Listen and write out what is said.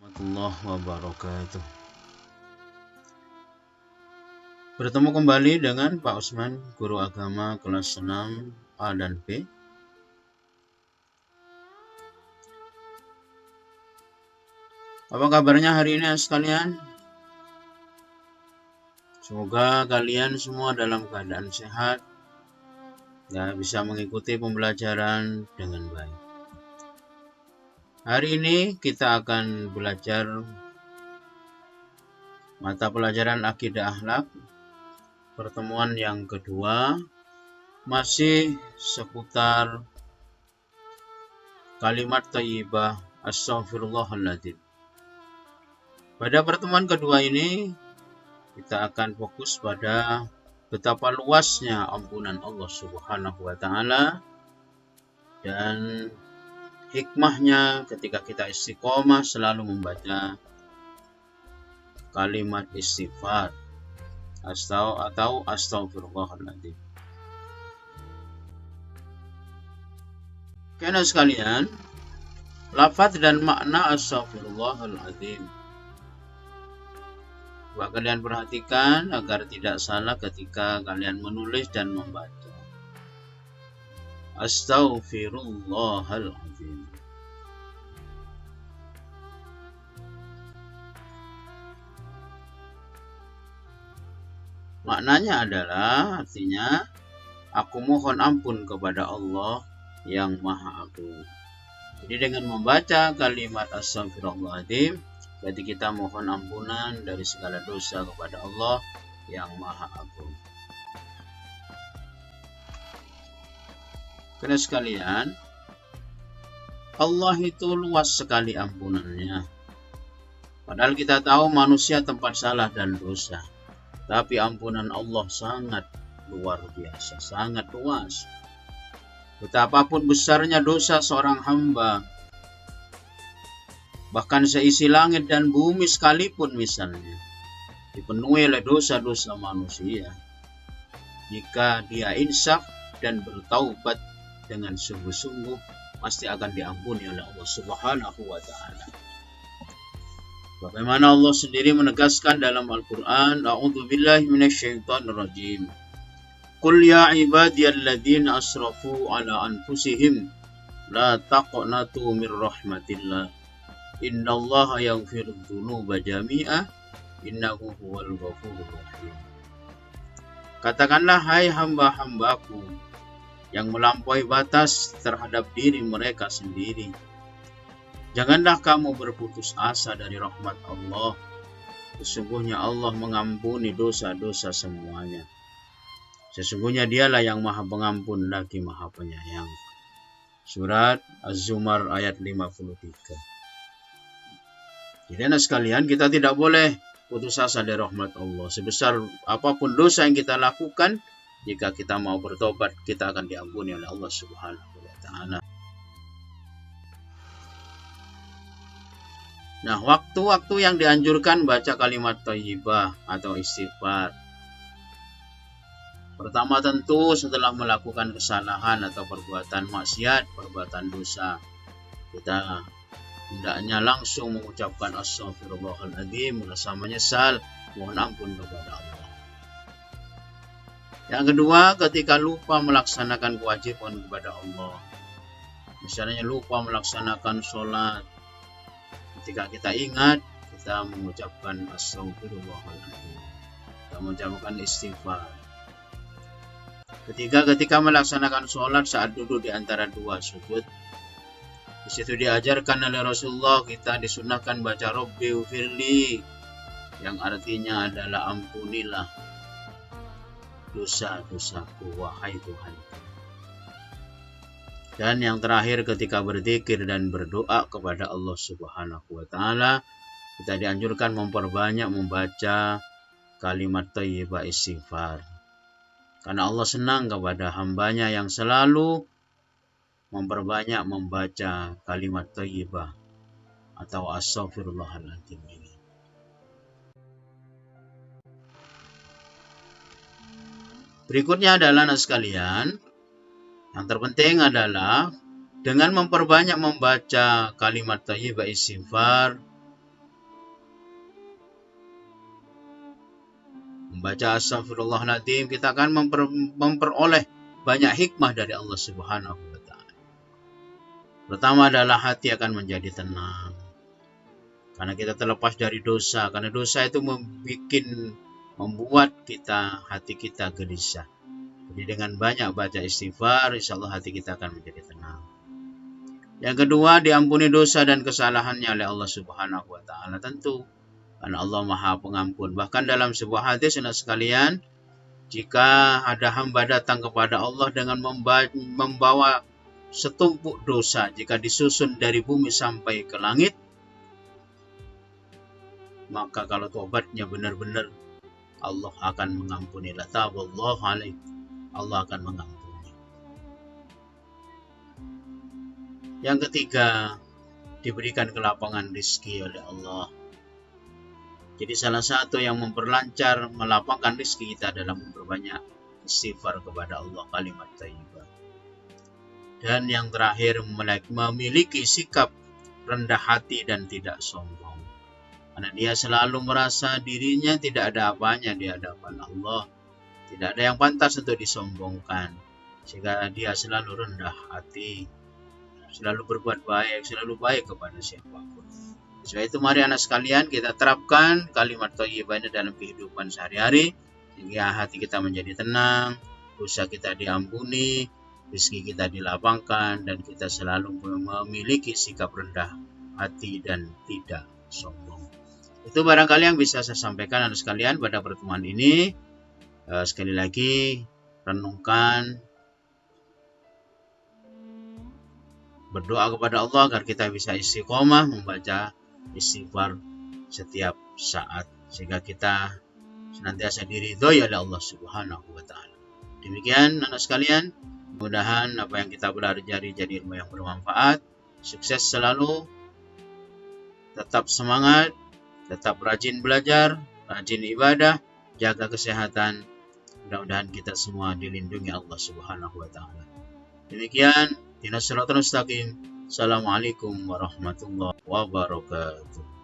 Warahmatullahi wabarakatuh. Bertemu kembali dengan Pak Usman, guru agama kelas 6 A dan B. Apa kabarnya hari ini sekalian? Semoga kalian semua dalam keadaan sehat dan bisa mengikuti pembelajaran dengan baik. Hari ini kita akan belajar mata pelajaran akidah akhlak, pertemuan yang kedua, masih seputar kalimat thayyibah astaghfirullahaladzim. Pada pertemuan kedua ini kita akan fokus pada betapa luasnya ampunan Allah Subhanahu wa taala dan hikmahnya ketika kita istiqomah selalu membaca kalimat istighfar atau astaghfirullahaladzim. Karena sekalian, lafaz dan makna astaghfirullahaladzim, coba kalian perhatikan agar tidak salah ketika kalian menulis dan membaca. Astaghfirullahaladzim. Maknanya adalah, artinya, aku mohon ampun kepada Allah yang Maha Agung. Jadi dengan membaca kalimat astaghfirullahaladzim, berarti kita mohon ampunan dari segala dosa kepada Allah yang Maha Agung. Karena sekalian, Allah itu luas sekali ampunannya. Padahal kita tahu manusia tempat salah dan dosa. Tapi ampunan Allah sangat luar biasa, sangat luas. Betapapun besarnya dosa seorang hamba, bahkan seisi langit dan bumi sekalipun misalnya, dipenuhi oleh dosa-dosa manusia, jika dia insaf dan bertaubat dengan sungguh-sungguh, pasti akan diampuni oleh Allah Subhanahu wa ta'ala. Bagaimana Allah sendiri menegaskan dalam Al-Quran, A'udzubillahi minasyaitonirrajim. Qul ya ibadiyalladzina asrafu ala anfusihim la taqnatu mir rahmatillah. Innallaha yaghfirudz dzunuba jami'a innahu huwal ghafurur rahim. Katakanlah, hai hamba-hambaku yang melampaui batas terhadap diri mereka sendiri, janganlah kamu berputus asa dari rahmat Allah. Sesungguhnya Allah mengampuni dosa-dosa semuanya. Sesungguhnya dialah yang maha pengampun lagi maha penyayang. Surat Az-Zumar ayat 53. Jadi anak sekalian, kita tidak boleh putus asa dari rahmat Allah. Sebesar apapun dosa yang kita lakukan, jika kita mau bertobat, kita akan diampuni oleh Allah Subhanahu wa ta'ala. Nah, waktu-waktu yang dianjurkan baca kalimat thayyibah atau istighfar. Pertama tentu setelah melakukan kesalahan atau perbuatan maksiat, perbuatan dosa, kita hendaknya langsung mengucapkan astaghfirullahaladzim, merasa menyesal, mohon ampun kepada Allah. Yang kedua, ketika lupa melaksanakan kewajiban kepada Allah, misalnya lupa melaksanakan sholat, ketika kita ingat, kita mengucapkan astaghfirullahaladzim, kita mengucapkan istighfar. Ketiga, ketika melaksanakan sholat saat duduk di antara dua sujud, di situ diajarkan oleh Rasulullah, kita disunahkan baca Rabbi ufirli, yang artinya adalah ampunilah dosa-dosaku, wahai Tuhan. Dan yang terakhir, ketika berzikir dan berdoa kepada Allah Subhanahu wa ta'ala, kita dianjurkan memperbanyak membaca kalimat thayyibah istighfar. Karena Allah senang kepada hambanya yang selalu memperbanyak membaca kalimat thayyibah atau astaghfirullahaladzim ini. Berikutnya adalah anak sekalian, yang terpenting adalah dengan memperbanyak membaca kalimat thayyibah istighfar, membaca Astaghfirullahaladzim, kita akan memperoleh banyak hikmah dari Allah Subhanahu wa Ta'ala. Pertama adalah hati akan menjadi tenang, karena kita terlepas dari dosa. Karena dosa itu membuat hati kita gelisah. Jadi dengan banyak baca istighfar, insya Allah hati kita akan menjadi tenang. Yang kedua, diampuni dosa dan kesalahannya oleh Allah Subhanahu wa Ta'ala. Tentu, karena Allah Maha Pengampun. Bahkan dalam sebuah hadis, saudara sekalian, jika ada hamba datang kepada Allah dengan membawa setumpuk dosa, jika disusun dari bumi sampai ke langit, maka kalau tobatnya benar-benar, Allah akan mengampuni. La taballahu alaih, Allah akan mengampuni. Yang ketiga, diberikan kelapangan rezeki oleh Allah. Jadi salah satu yang memperlancar, melapangkan rezeki kita adalah memperbanyak istighfar kepada Allah, kalimat thayyibah. Dan yang terakhir, memiliki sikap rendah hati dan tidak sombong. Karena dia selalu merasa dirinya tidak ada apanya di hadapan Allah. Tidak ada yang pantas untuk disombongkan. Sehingga dia selalu rendah hati, selalu berbuat baik, selalu baik kepada siapapun. Sebab itu mari anak sekalian kita terapkan kalimat thayyibah ini dalam kehidupan sehari-hari, sehingga hati kita menjadi tenang, dosa kita diampuni, rezeki kita dilapangkan, dan kita selalu memiliki sikap rendah hati dan tidak sombong. Itu barangkali yang bisa saya sampaikan anak sekalian pada pertemuan ini. Sekali lagi, renungkan, berdoa kepada Allah agar kita bisa istiqomah membaca istighfar setiap saat, sehingga kita senantiasa diridhoi oleh Allah Subhanahu wa Ta'ala. Demikian anak sekalian, mudah-mudahan apa yang kita pelajari jadi ilmu yang bermanfaat. Sukses selalu, tetap semangat, tetap rajin belajar, rajin ibadah, jaga kesehatan. Mudah-mudahan kita semua dilindungi Allah Subhanahu wa Ta'ala. Demikian, Ihdinas Shiratal Mustaqim. Assalamualaikum warahmatullahi wabarakatuh.